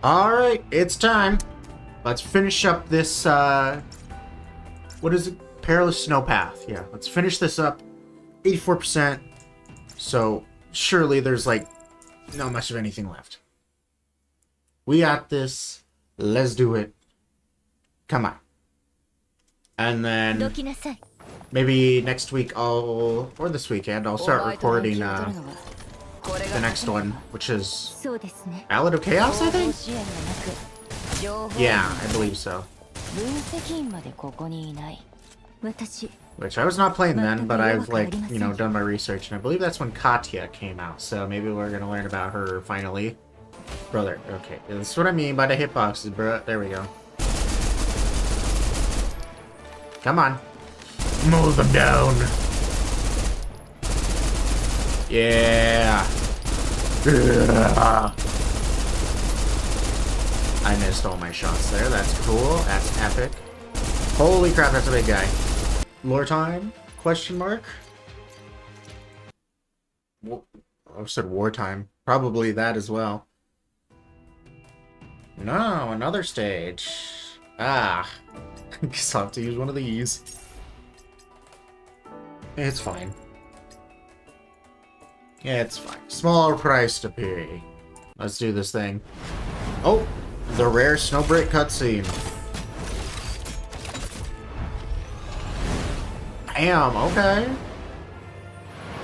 Alright, it's time. Let's finish up this, what is it? Perilous Snowpath. Yeah, let's finish this up. 84%. So, surely there's, like, not much of anything left. We got this. Let's do it. Come on. And then, maybe next week or this weekend, I'll start recording, the next one, which is Ballad of Chaos, I think? Yeah, I believe so. Which I was not playing then, but I've, like, you know, done my research, and I believe that's when Katya came out, so maybe we're gonna learn about her finally. Brother, okay, that's what I mean by the hitboxes, bro. There we go. Come on. Mow them down. Yeah. I missed all my shots there. That's cool. That's epic. Holy crap, that's a big guy. Lore time? Question mark? I said wartime. Probably that as well. No, another stage. Ah. I guess I'll have to use one of these. It's fine. Yeah, it's fine. Smaller price to pay. Let's do this thing. Oh! The rare Snowbreak cutscene. Damn, okay.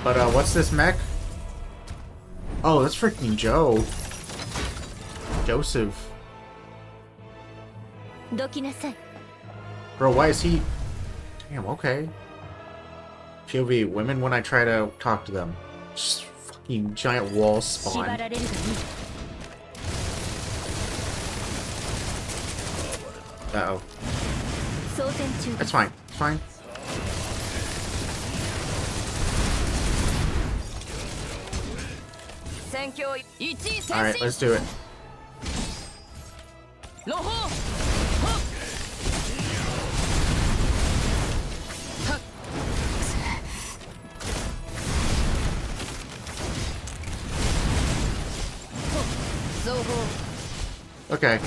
But, what's this mech? Oh, that's freaking Joe. Joseph. Bro, why is he... Damn, okay. POV, women when I try to talk to them. Just fucking giant wall spawn. Uh-oh. It's fine. It's fine. Alright, let's do it. Okay.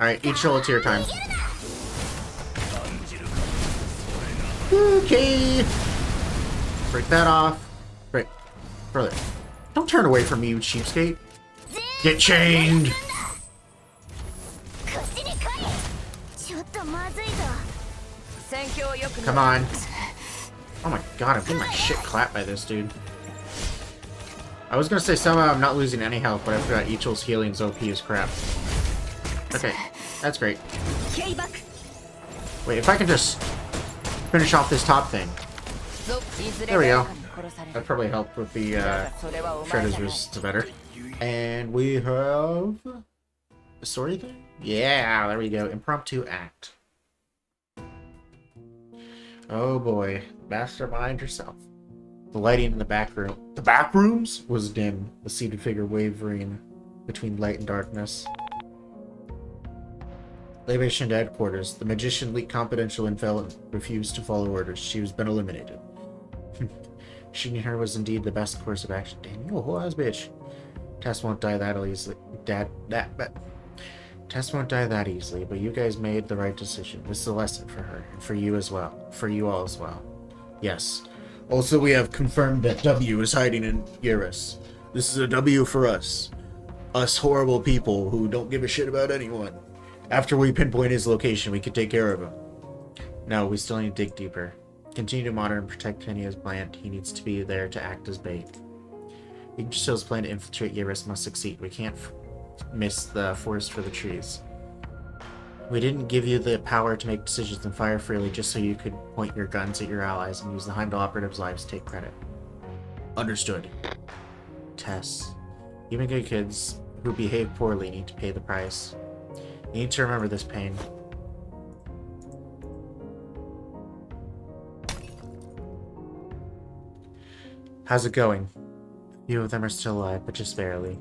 Alright, each show it's your time. Okay. Break that off. Break. Brother. Don't turn away from me, you cheapskate. Get chained! Come on. Oh my god, I'm getting my shit clapped by this dude. I was gonna say somehow I'm not losing any health, but I forgot Ichel's healing's OP is crap. Okay, that's great. Wait, if I can just finish off this top thing. There we go. That'd probably help with the Shredder's resist better. And we have the story thing? Yeah, there we go. Impromptu act. Oh boy, mastermind herself. The lighting in the back room. The back rooms was dim, the seated figure wavering between light and darkness. Elevation to headquarters. The magician leaked confidential intel and refused to follow orders. She has been eliminated. Shooting her was indeed the best course of action. Damn, you a whole ass bitch. Tess won't die that easily. Tess won't die that easily, but you guys made the right decision. This is a lesson for her, and for you as well. For you all as well. Yes. Also, we have confirmed that W is hiding in Eurus. This is a W for us. Us horrible people who don't give a shit about anyone. After we pinpoint his location, we can take care of him. No, we still need to dig deeper. Continue to monitor and protect Kenya's plant. He needs to be there to act as bait. Yggdrasil's plan to infiltrate Eurus must succeed. We can't miss the forest for the trees. We didn't give you the power to make decisions and fire freely just so you could point your guns at your allies and use the Heimdall operatives' lives to take credit. Understood. Tess. Even good kids who behave poorly need to pay the price. You need to remember this pain. How's it going? A few of them are still alive, but just barely.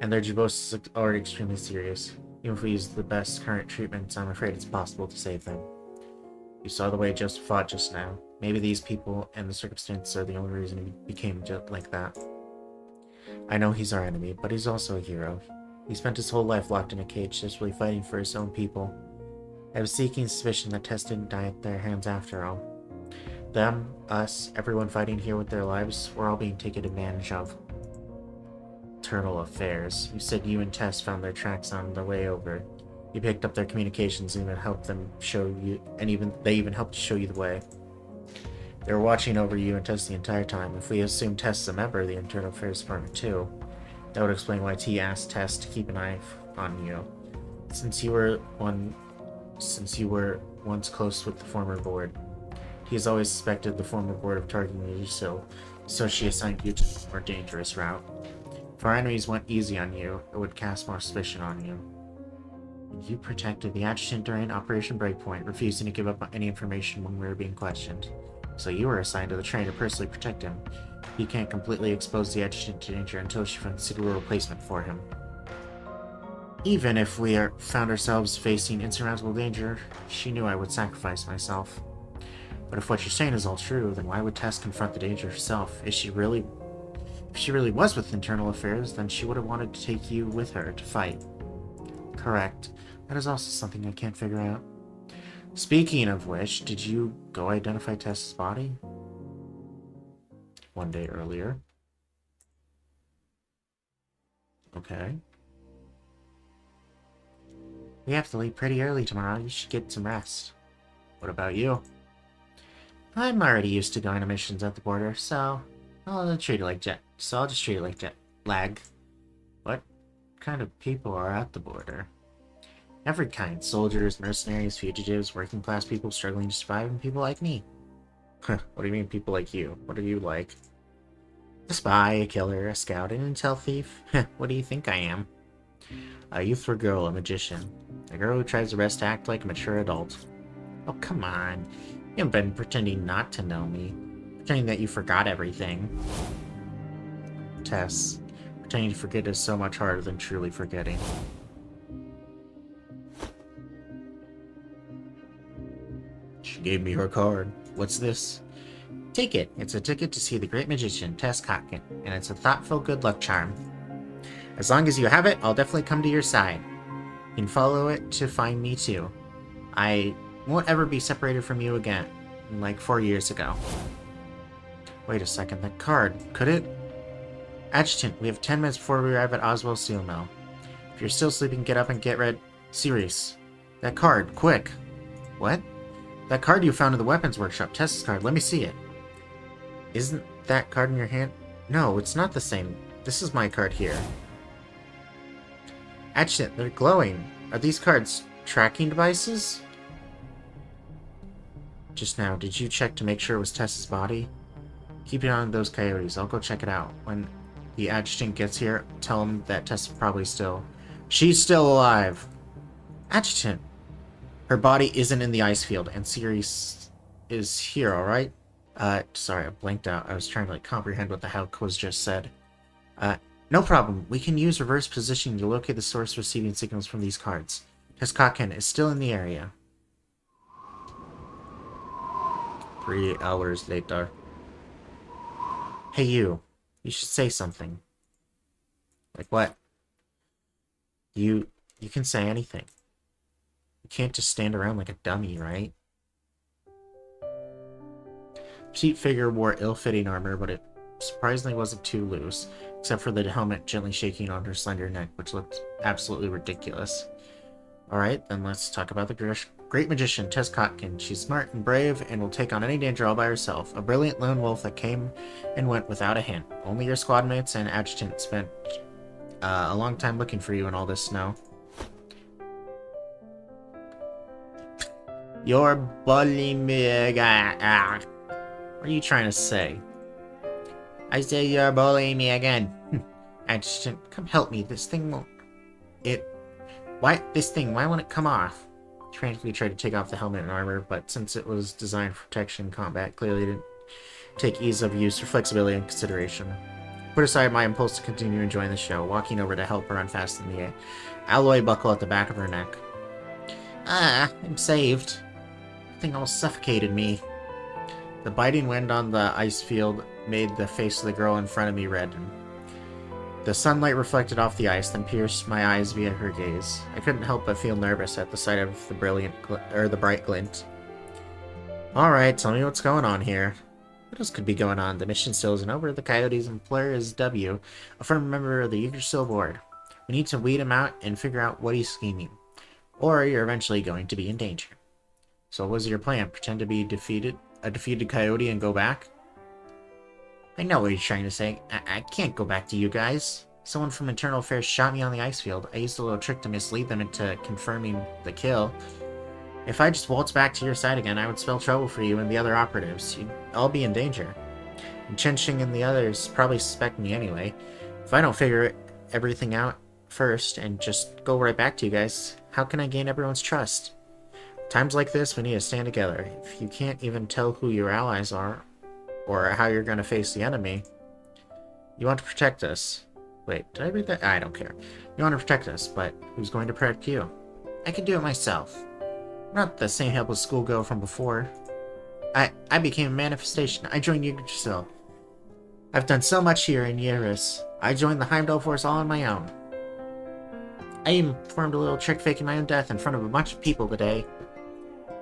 And their Jubos is already extremely serious. Even if we use the best current treatments, I'm afraid it's possible to save them. You saw the way Joseph fought just now. Maybe these people and the circumstances are the only reason he became just like that. I know he's our enemy, but he's also a hero. He spent his whole life locked in a cage, desperately fighting for his own people. I was seeking suspicion that Tess didn't die at their hands after all. Them, us, everyone fighting here with their lives, we're all being taken advantage of. Internal affairs. You said you and Tess found their tracks on the way over. You picked up their communications and even helped them show you, and they even helped show you the way. They were watching over you and Tess the entire time. If we assume Tess is a member of the Internal Affairs Department too, that would explain why T asked Tess to keep an eye on you. Since you were once close with the former board, he has always suspected the former board of targeting you, so she assigned you to the more dangerous route. If our enemies went easy on you, it would cast more suspicion on you. You protected the adjutant during Operation Breakpoint, refusing to give up any information when we were being questioned. So you were assigned to the train to personally protect him. You can't completely expose the adjutant to danger until she finds a suitable replacement for him. Even if we found ourselves facing insurmountable danger, she knew I would sacrifice myself. But if what you're saying is all true, then why would Tess confront the danger herself? If she really was with Internal Affairs, then she would have wanted to take you with her to fight. Correct. That is also something I can't figure out. Speaking of which, did you go identify Tess's body? One day earlier. Okay. We have to leave pretty early tomorrow. You should get some rest. What about you? I'm already used to going on missions at the border, so I'll just treat it like jet lag. What kind of people are at the border? Every kind. Soldiers, mercenaries, fugitives, working class people struggling to survive, and people like me. What do you mean people like you? What are you like? A spy, a killer, a scout, an intel thief? What do you think I am? A youthful girl, a magician. A girl who tries to best act like a mature adult. Oh, come on. You haven't been pretending not to know me. Pretending that you forgot everything. Tess, pretending to forget is so much harder than truly forgetting. She gave me her card. What's this? Take it. It's a ticket to see the great magician, Tess Kotkin, and it's a thoughtful good luck charm. As long as you have it, I'll definitely come to your side. You can follow it to find me too. I won't ever be separated from you again, like 4 years ago. Wait a second, that card, could it? Adjutant, we have 10 minutes before we arrive at Oswell Steel Mill. If you're still sleeping, get up and get ready. Serious. That card, quick. What? That card you found in the weapons workshop, Tess's card, let me see it. Isn't that card in your hand? No, it's not the same. This is my card here. Adjutant, they're glowing. Are these cards tracking devices? Just now, did you check to make sure it was Tess's body? Keep it on those coyotes. I'll go check it out. When the adjutant gets here, tell him that Tess is probably still... She's still alive! Adjutant! Her body isn't in the ice field, and Sirius is here, alright? Sorry, I blanked out. I was trying to, comprehend what the heck was just said. No problem. We can use reverse positioning to locate the source receiving signals from these cards. Tess Kotkin is still in the area. 3 hours later. Hey, you. You should say something. Like what? You can say anything. You can't just stand around like a dummy, right? Petite figure wore ill-fitting armor, but it surprisingly wasn't too loose, except for the helmet gently shaking on her slender neck, which looked absolutely ridiculous. Alright, then let's talk about the great magician, Tess Kotkin. She's smart and brave, and will take on any danger all by herself. A brilliant lone wolf that came and went without a hint. Only your squad mates and adjutant spent a long time looking for you in all this snow. You're bullying me again. What are you trying to say? I say you're bullying me again. Adjutant, come help me. This thing won't... Why won't it come off? She frantically tried to take off the helmet and armor, but since it was designed for protection in combat, clearly didn't take ease of use or flexibility into consideration. Put aside my impulse to continue enjoying the show, walking over to help her unfasten the alloy buckle at the back of her neck. I'm saved. The thing almost suffocated me. The biting wind on the ice field made the face of the girl in front of me redden. The sunlight reflected off the ice, then pierced my eyes via her gaze. I couldn't help but feel nervous at the sight of the bright glint. Alright, tell me what's going on here. What else could be going on? The mission still isn't over. The Coyote's employer is W, a firm member of the Yggdrasil board. We need to weed him out and figure out what he's scheming. Or you're eventually going to be in danger. So what was your plan? Pretend to be a defeated Coyote and go back? I know what you're trying to say. I can't go back to you guys. Someone from Internal Affairs shot me on the ice field. I used a little trick to mislead them into confirming the kill. If I just waltz back to your side again, I would spell trouble for you and the other operatives. You'd all be in danger. And Chenxing and the others probably suspect me anyway. If I don't figure everything out first and just go right back to you guys, how can I gain everyone's trust? Times like this, we need to stand together. If you can't even tell who your allies are, or how you're going to face the enemy, you want to protect us. Wait, did I read that? I don't care. You want to protect us, but who's going to protect you? I can do it myself. I'm not the same helpless schoolgirl from before. I became a manifestation. I joined Yggdrasil. I've done so much here in Yeris. I joined the Heimdall Force all on my own. I even performed a little trick faking my own death in front of a bunch of people today.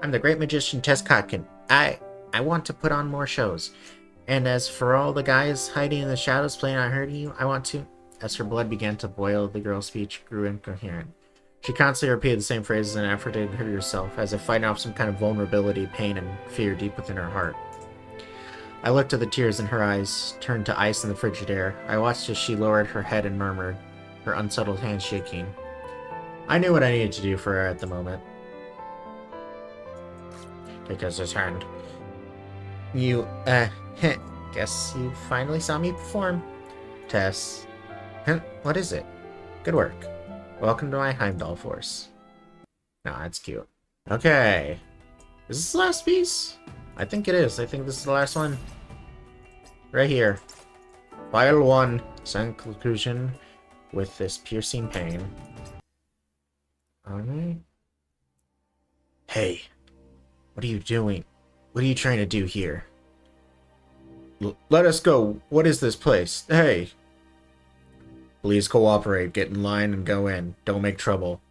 I'm the great magician Tess Kotkin. I want to put on more shows. And as for all the guys hiding in the shadows playing on hurting you, I want to... As her blood began to boil, the girl's speech grew incoherent. She constantly repeated the same phrases in an effort to hurt herself, as if fighting off some kind of vulnerability, pain, and fear deep within her heart. I looked at the tears in her eyes, turned to ice in the frigid air. I watched as she lowered her head and murmured, her unsettled hands shaking. I knew what I needed to do for her at the moment. Because his hand. You, guess you finally saw me perform. Tess. What is it? Good work. Welcome to my Heimdall Force. Nah, that's cute. Okay. Is this the last piece? I think it is. I think this is the last one. Right here. File 1. Send conclusion with this piercing pain. Alright. Hey. What are you doing? What are you trying to do here? Let us go. What is this place? Hey. Please cooperate. Get in line and go in. Don't make trouble.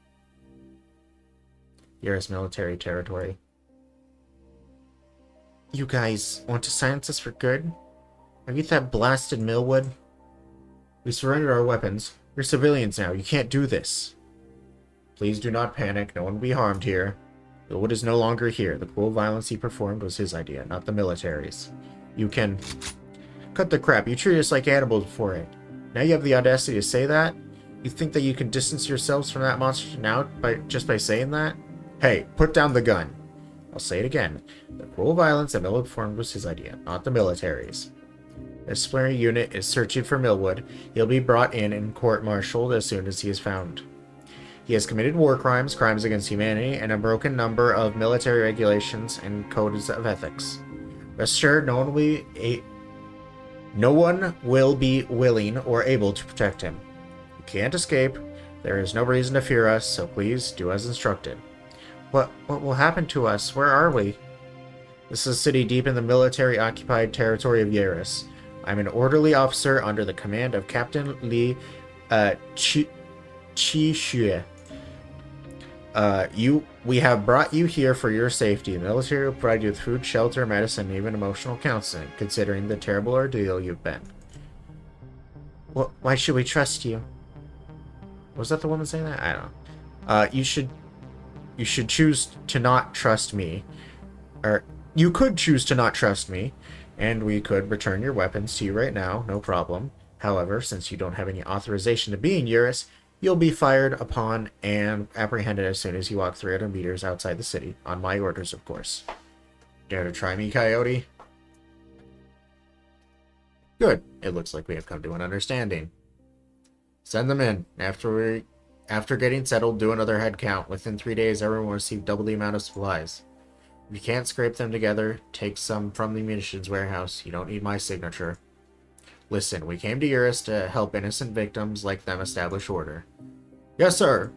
U.S. military territory. You guys want to silence us for good? Are you that blasted Millwood? We surrendered our weapons. We're civilians now. You can't do this. Please do not panic. No one will be harmed here. Millwood is no longer here. The cruel violence he performed was his idea, not the military's. You can... Cut the crap. You treat us like animals before it. Now you have the audacity to say that? You think that you can distance yourselves from that monster now just by saying that? Hey, put down the gun. I'll say it again. The cruel violence that Millwood performed was his idea, not the military's. The disciplinary unit is searching for Millwood. He'll be brought in and court-martialed as soon as he is found. He has committed war crimes, crimes against humanity, and a broken number of military regulations and codes of ethics. Rest assured, no one will be willing or able to protect him. You can't escape. There is no reason to fear us, so please do as instructed. What will happen to us? Where are we? This is a city deep in the military-occupied territory of Yeris. I'm an orderly officer under the command of Captain Li Qixue. We have brought you here for your safety. The military will provide you with food, shelter, medicine, and even emotional counseling, considering the terrible ordeal you've been. Why should we trust you? Was that the woman saying that? I don't know. You should choose to not trust me. Or, you could choose to not trust me, and we could return your weapons to you right now, no problem. However, since you don't have any authorization to be in Eurus, you'll be fired upon and apprehended as soon as you walk 300 meters outside the city. On my orders, of course. Dare to try me, Coyote? Good. It looks like we have come to an understanding. Send them in. After getting settled, do another head count. Within 3 days, everyone will receive double the amount of supplies. If you can't scrape them together, take some from the munitions warehouse. You don't need my signature. Listen, we came to Eurus to help innocent victims like them establish order. Yes, sir.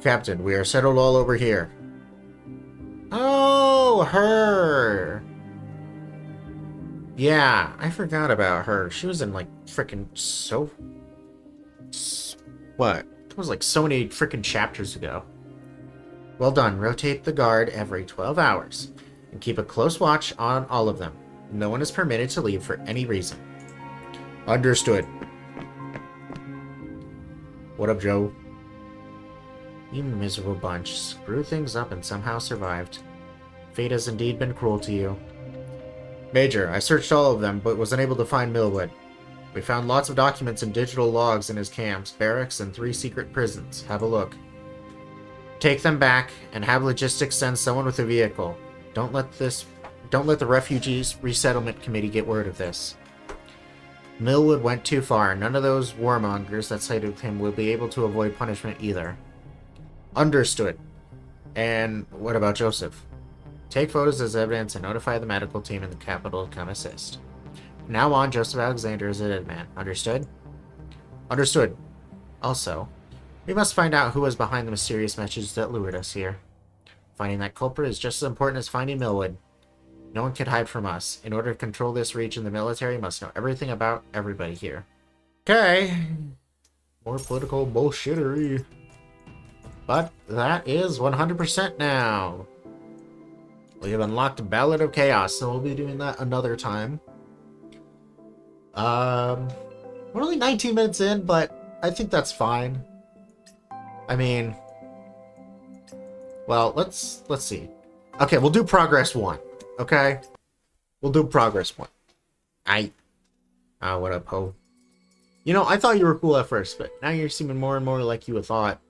Captain, we are settled all over here. Oh, her. Yeah, I forgot about her. She was in, like, frickin' what? It was, like, so many frickin' chapters ago. Well done. Rotate the guard every 12 hours. And keep a close watch on all of them. No one is permitted to leave for any reason. Understood. What up, Joe? You miserable bunch. Screwed things up and somehow survived. Fate has indeed been cruel to you. Major, I searched all of them, but was unable to find Millwood. We found lots of documents and digital logs in his camps, barracks, and 3 secret prisons. Have a look. Take them back, and have logistics send someone with a vehicle. Don't let the Refugees Resettlement Committee get word of this. Millwood went too far. None of those warmongers that sided with him will be able to avoid punishment either. Understood. And what about Joseph? Take photos as evidence and notify the medical team in the capital to come assist. From now on, Joseph Alexander is a dead man. Understood? Understood. Also, we must find out who was behind the mysterious message that lured us here. Finding that culprit is just as important as finding Millwood. No one can hide from us. In order to control this region, the military must know everything about everybody here. Okay. More political bullshittery. But that is 100% now. We have unlocked Ballad of Chaos, so we'll be doing that another time. We're only 19 minutes in, but I think that's fine. I mean, well, let's see. Okay, we'll do Progress 1. Okay? We'll do Progress 1. What up, ho? You know, I thought you were cool at first, but now you're seeming more and more like you had thought.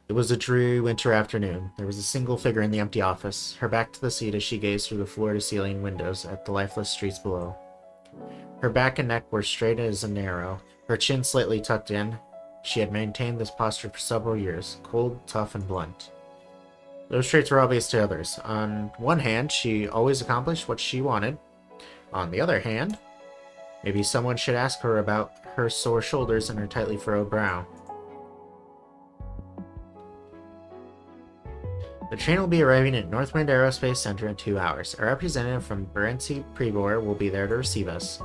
It was a dreary winter afternoon. There was a single figure in the empty office, her back to the seat as she gazed through the floor-to-ceiling windows at the lifeless streets below. Her back and neck were straight as a narrow, her chin slightly tucked in. She had maintained this posture for several years, cold, tough, and blunt. Those traits were obvious to others. On one hand, she always accomplished what she wanted. On the other hand, maybe someone should ask her about her sore shoulders and her tightly furrowed brow. The train will be arriving at Northwind Aerospace Center in 2 hours. A representative from Burency Prebor will be there to receive us.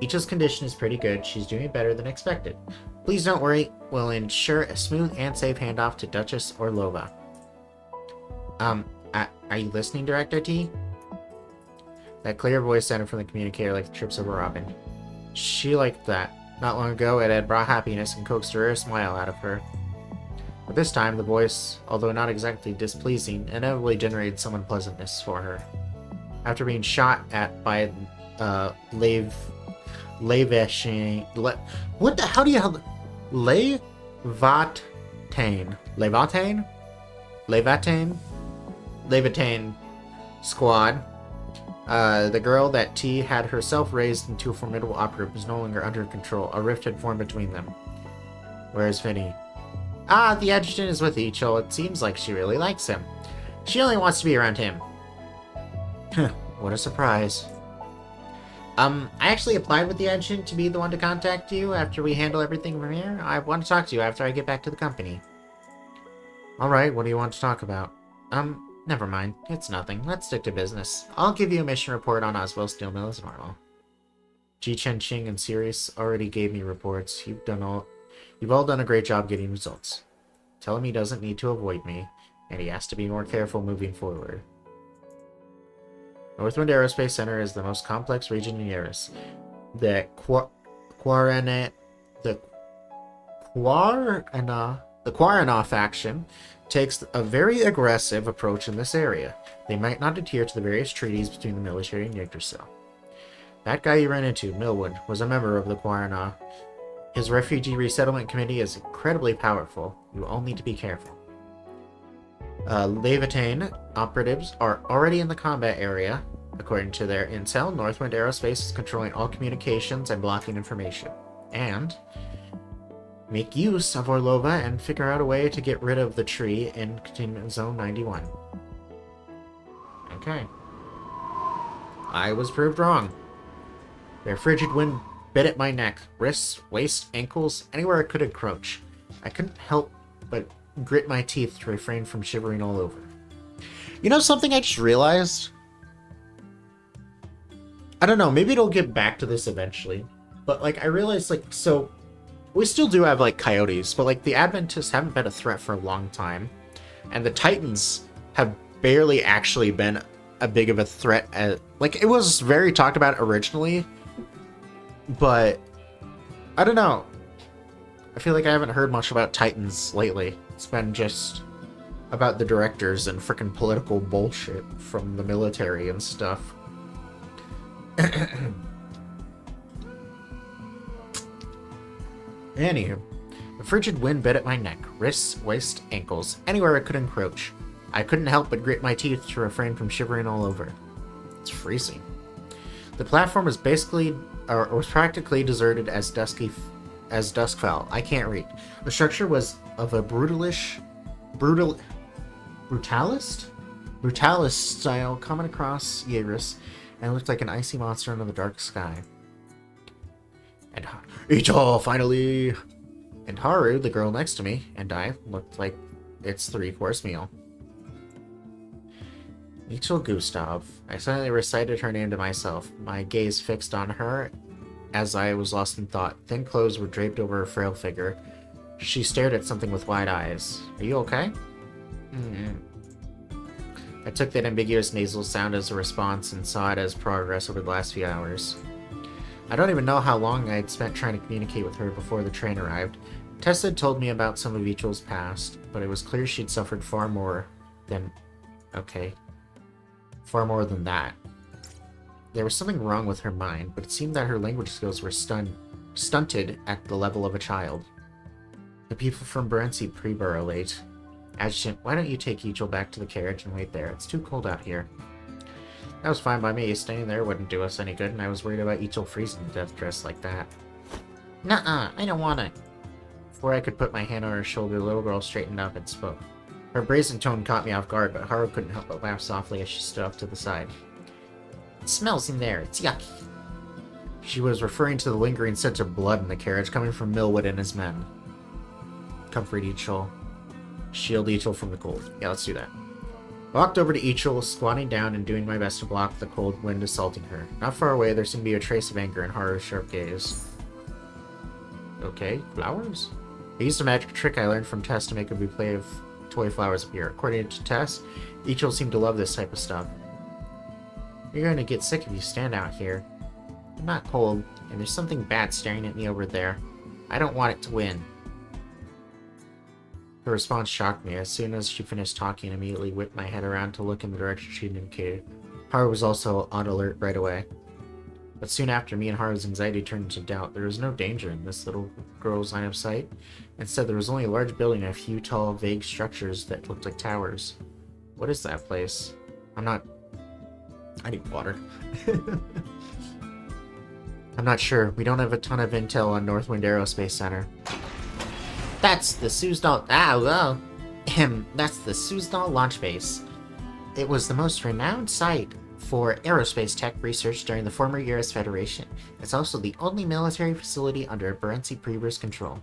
Icha's condition is pretty good. She's doing better than expected. Please don't worry. We'll ensure a smooth and safe handoff to Duchess Orlova. Are you listening, Director T? That clear voice sounded from the communicator like the trips of a robin. She liked that. Not long ago, it had brought happiness and coaxed a rare smile out of her. But this time, the voice, although not exactly displeasing, inevitably generated some unpleasantness for her. After being shot at by Leveshin... What the... How do you... Levatane. Levatane? Levatane? Levatane squad. The girl that T had herself raised into a formidable operative was no longer under control. A rift had formed between them. Where's Vinny? The adjutant is with Ichil. It seems like she really likes him. She only wants to be around him. What a surprise. I actually applied with the adjutant to be the one to contact you after we handle everything from here. I want to talk to you after I get back to the company. Alright, what do you want to talk about? Never mind. It's nothing. Let's stick to business. I'll give you a mission report on Oswell Steel Mill as normal. Ji Chen-Ching and Sirius already gave me reports. You've all done a great job getting results. Tell him he doesn't need to avoid me, and he has to be more careful moving forward. Northwind Aerospace Center is the most complex region in Eurus. The Quarana faction takes a very aggressive approach in this area. They might not adhere to the various treaties between the military and Yggdrasil. That guy you ran into, Millwood, was a member of the Quarana. His refugee resettlement committee is incredibly powerful. You all need to be careful. Levatane operatives are already in the combat area. According to their intel, Northwind Aerospace is controlling all communications and blocking information. And make use of Orlova and figure out a way to get rid of the tree in Containment Zone 91. Okay. I was proved wrong. Their frigid wind bit at my neck, wrists, waist, ankles, anywhere I could encroach. I couldn't help but grit my teeth to refrain from shivering all over. You know something I just realized? I don't know, maybe it'll get back to this eventually. But, like, I realized, like, so... We still do have, like, coyotes, but, like, the Adventists haven't been a threat for a long time. And the Titans have barely actually been a big of a threat. Like, it was very talked about originally, but I don't know. I feel like I haven't heard much about Titans lately. It's been just about the directors and frickin' political bullshit from the military and stuff. Anywho, the frigid wind bit at my neck, wrists, waist, ankles, anywhere it could encroach. I couldn't help but grit my teeth to refrain from shivering all over. It's freezing. The platform was practically deserted as dusk fell. I can't read. The structure was of a brutalist style coming across Yaris, and looked like an icy monster under the dark sky. And Icho, finally! And Haru, the girl next to me, and I looked like its 3-course meal. Icho Gustav. I suddenly recited her name to myself, my gaze fixed on her as I was lost in thought. Thin clothes were draped over her frail figure. She stared at something with wide eyes. Are you okay? I took that ambiguous nasal sound as a response and saw it as progress over the last few hours. I don't even know how long I had spent trying to communicate with her before the train arrived. Tessa had told me about some of Ichel's past, but it was clear she'd suffered far more than that. There was something wrong with her mind, but it seemed that her language skills were stunted at the level of a child. The people from Barenci Pre-Bur are late. Adjutant, why don't you take Ichel back to the carriage and wait there? It's too cold out here. That was fine by me. Staying there wouldn't do us any good, and I was worried about Ichel freezing to death dressed like that. Nuh-uh, I don't want it. Before I could put my hand on her shoulder, the little girl straightened up and spoke. Her brazen tone caught me off guard, but Haru couldn't help but laugh softly as she stood off to the side. It smells in there. It's yucky. She was referring to the lingering scent of blood in the carriage coming from Millwood and his men. Comfort Ichel. Shield Ichel from the cold. Yeah, let's do that. I walked over to Ichel, squatting down and doing my best to block the cold wind assaulting her. Not far away, there seemed to be a trace of anger in Haru's sharp gaze. Okay, flowers? I used a magic trick I learned from Tess to make a bouquet of toy flowers appear. According to Tess, Ichel seemed to love this type of stuff. You're going to get sick if you stand out here. I'm not cold, and there's something bad staring at me over there. I don't want it to win. Her response shocked me. As soon as she finished talking, I immediately whipped my head around to look in the direction she indicated. Haru was also on alert right away. But soon after, me and Haru's anxiety turned into doubt. There was no danger in this little girl's line of sight. Instead, there was only a large building and a few tall, vague structures that looked like towers. What is that place? I need water. I'm not sure. We don't have a ton of intel on Northwind Aerospace Center. That's the Suzdal... That's the Suzdal launch base. It was the most renowned site for aerospace tech research during the former Eurus Federation. It's also the only military facility under Barenci Pre-Bur's control.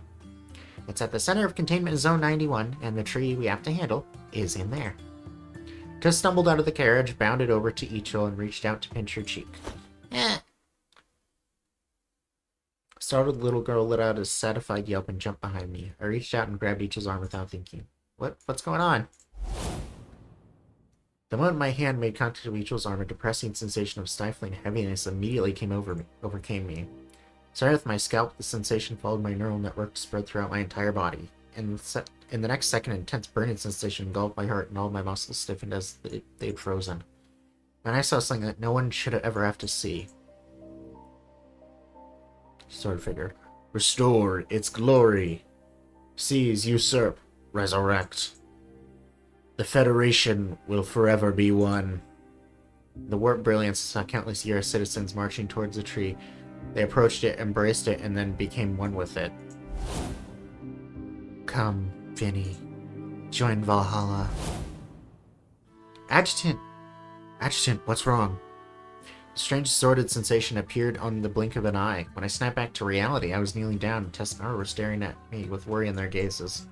It's at the center of Containment Zone 91, and the tree we have to handle is in there. Just stumbled out of the carriage, bounded over to Ichel, and reached out to pinch her cheek. Startled little girl let out a satisfied yelp and jumped behind me. I reached out and grabbed Ichel's arm without thinking. What's going on? The moment my hand made contact with Ichel's arm, a depressing sensation of stifling heaviness immediately overcame me. Starting with my scalp, the sensation followed my neural network to spread throughout my entire body. In the next second, an intense burning sensation engulfed my heart and all my muscles stiffened as they'd frozen. And I saw something that no one should ever have to see. Sword figure. Restore its glory. Seize, usurp, resurrect. The Federation will forever be one. The warped brilliance saw countless Eurus citizens marching towards the tree. They approached it, embraced it, and then became one with it. Come, Vinny. Join Valhalla. Adjutant! Adjutant, what's wrong? A strange sordid sensation appeared on the blink of an eye. When I snapped back to reality, I was kneeling down, and Tess and Haru were staring at me with worry in their gazes.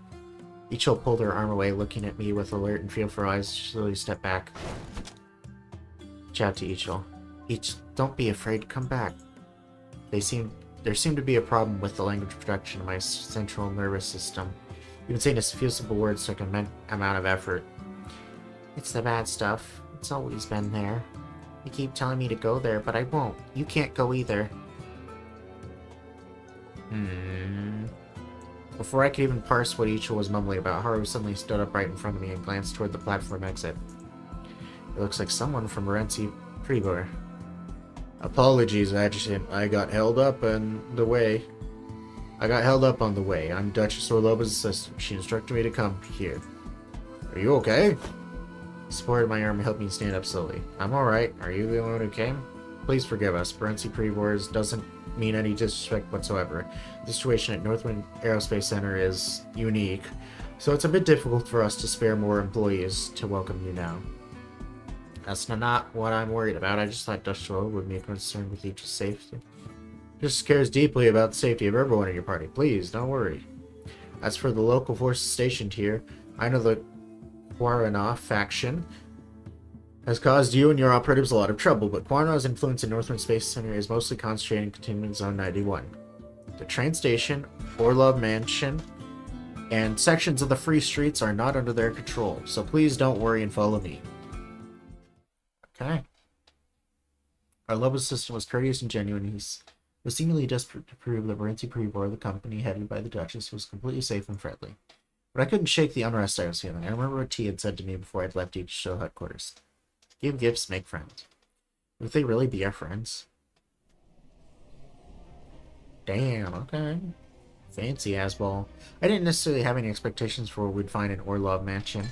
Ichel pulled her arm away, looking at me with alert and fearful eyes. She slowly stepped back. Reach out to Ichel. Each, don't be afraid, come back. There seemed to be a problem with the language production of my central nervous system. Even saying useful words took an immense amount of effort. It's the bad stuff. It's always been there. You keep telling me to go there, but I won't. You can't go either. Before I could even parse what Ichil was mumbling about, Haru suddenly stood up right in front of me and glanced toward the platform exit. It looks like someone from Morenci Pribor. Apologies, Adjutant. I got held up on the way. I'm Duchess Orlova's assistant. She instructed me to come here. Are you okay? He supported my arm and helped me stand up slowly. I'm alright. Are you the one who came? Please forgive us. Morenci Pribor doesn't mean any disrespect whatsoever. The situation at Northwind Aerospace Center is unique, so it's a bit difficult for us to spare more employees to welcome you now. That's not what I'm worried about. I just thought Dutch would be concerned with each safety. Just cares deeply about the safety of everyone in your party. Please, don't worry. As for the local forces stationed here, I know the Quarana faction has caused you and your operatives a lot of trouble, but Quarana's influence in Northwind Space Center is mostly concentrated in Containment Zone 91. The train station, Orlov Mansion, and sections of the free streets are not under their control, so please don't worry and follow me. Okay. Our love system was courteous and genuine. He was seemingly desperate to prove that Morenci Pribor, the company headed by the Duchess, was completely safe and friendly. But I couldn't shake the unrest I was feeling. I remember what T had said to me before I'd left each show headquarters. Give gifts, make friends. Would they really be our friends? Damn, okay. Fancy assball. I didn't necessarily have any expectations for what we'd find in Orlov Mansion.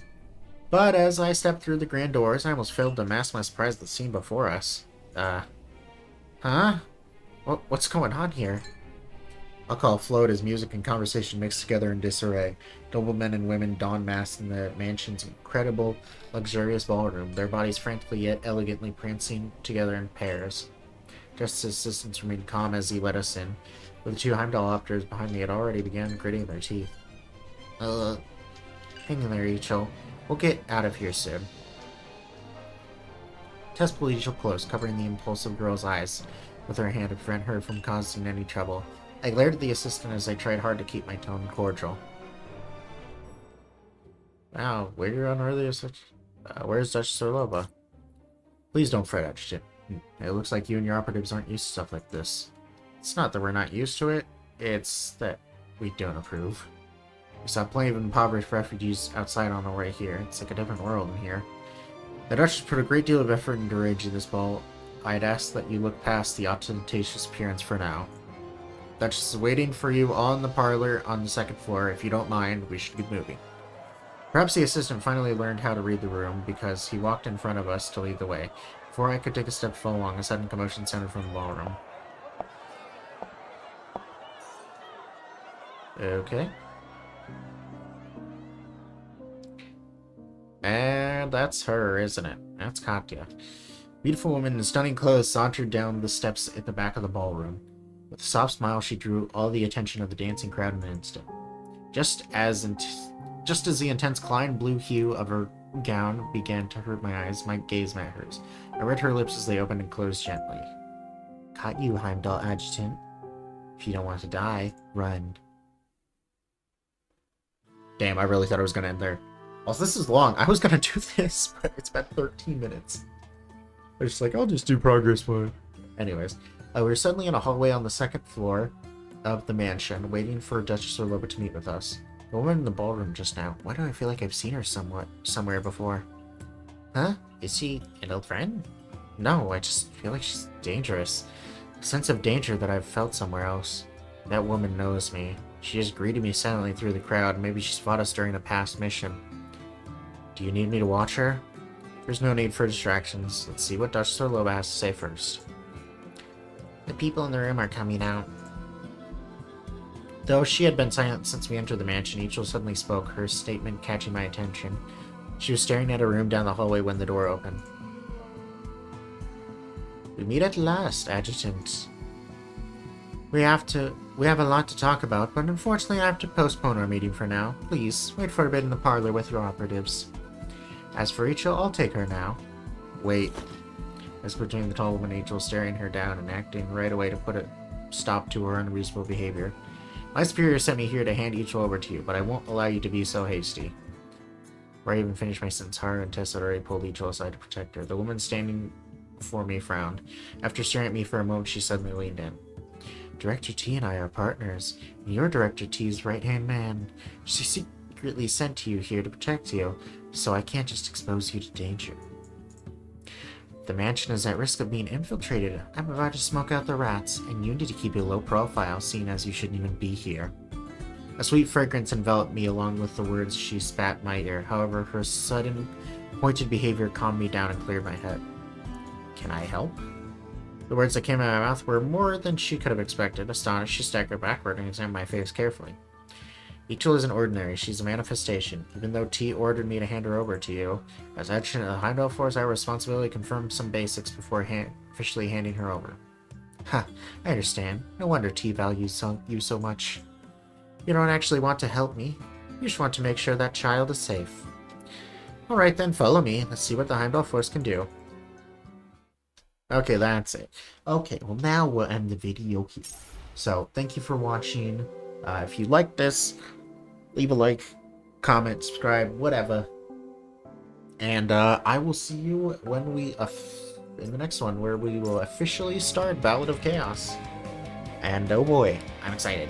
But as I stepped through the grand doors, I almost failed to mask my surprise at the scene before us. Huh? What's going on here? I'll call flowed as music and conversation mixed together in disarray. Noblemen and women don masks in the mansion's incredible, luxurious ballroom, their bodies frantically yet elegantly prancing together in pairs. Justice's assistants remained calm as he let us in, but the two Heimdall operators behind me had already begun gritting their teeth. Hang in there, Ichil. We'll get out of here soon. Tess pulled Ichil close, covering the impulsive girl's eyes with her hand to prevent her from causing any trouble. I glared at the assistant as I tried hard to keep my tone cordial. Wow, where on earth is such... where's Duchess Orlova? Please don't fret, Adjutant. It looks like you and your operatives aren't used to stuff like this. It's not that we're not used to it, it's that we don't approve. We saw plenty of impoverished refugees outside on our way here. It's like a different world in here. The Duchess put a great deal of effort into arranging this ball. I'd ask that you look past the ostentatious appearance for now. Duchess is waiting for you on the parlor on the second floor. If you don't mind, we should get moving. Perhaps the assistant finally learned how to read the room, because he walked in front of us to lead the way. Before I could take a step to follow along, a sudden commotion sounded from the ballroom. Okay. And that's her, isn't it? That's Katya. Beautiful woman in stunning clothes sauntered down the steps at the back of the ballroom. With a soft smile, she drew all the attention of the dancing crowd in an instant. Just as the intense Klein blue hue of her gown began to hurt my eyes, my gaze met hers. I read her lips as they opened and closed gently. Caught you, Heimdall Adjutant. If you don't want to die, run. Damn, I really thought it was going to end there. Also, this is long. I was going to do this, but it's been 13 minutes. I was just like, I'll just do progress mode. Anyways, we were suddenly in a hallway on the second floor of the mansion, waiting for Duchess Orlova to meet with us. The woman in the ballroom just now. Why do I feel like I've seen her somewhere before? Huh? Is she an old friend? No, I just feel like she's dangerous. A sense of danger that I've felt somewhere else. That woman knows me. She just greeted me silently through the crowd. Maybe she's fought us during a past mission. Do you need me to watch her? There's no need for distractions. Let's see what Duchess Orlova has to say first. The people in the room are coming out. Though she had been silent since we entered the mansion, Ichil suddenly spoke, her statement catching my attention. She was staring at a room down the hallway when the door opened. We meet at last, Adjutant. We have a lot to talk about, but unfortunately I have to postpone our meeting for now. Please, wait for a bit in the parlor with your operatives. As for Ichil, I'll take her now. Wait. As between the tall woman angel staring her down and acting right away to put a stop to her unreasonable behavior. My superior sent me here to hand each over to you, but I won't allow you to be so hasty. Before I even finished my sentence, Haru and Tess had already pulled Ichil aside to protect her. The woman standing before me frowned. After staring at me for a moment, she suddenly leaned in. Director T and I are partners, and you're Director T's right-hand man. She secretly sent you here to protect you, so I can't just expose you to danger. The mansion is at risk of being infiltrated. I'm about to smoke out the rats, and you need to keep a low profile, seeing as you shouldn't even be here. A sweet fragrance enveloped me along with the words she spat in my ear. However, her sudden, pointed behavior calmed me down and cleared my head. Can I help? The words that came out of my mouth were more than she could have expected. Astonished, she staggered backward and examined my face carefully. Ichil isn't ordinary. She's a manifestation. Even though T ordered me to hand her over to you, as adjutant of the Heimdall Force, I have a responsibility to confirm some basics before officially handing her over. Ha, I understand. No wonder T values you so much. You don't actually want to help me. You just want to make sure that child is safe. Alright then, follow me. Let's see what the Heimdall Force can do. Okay, that's it. Okay, well now we'll end the video here. So, thank you for watching. If you like this, leave a like, comment, subscribe, whatever. And I will see you when we in the next one, where we will officially start Ballad of Chaos. And oh boy, I'm excited.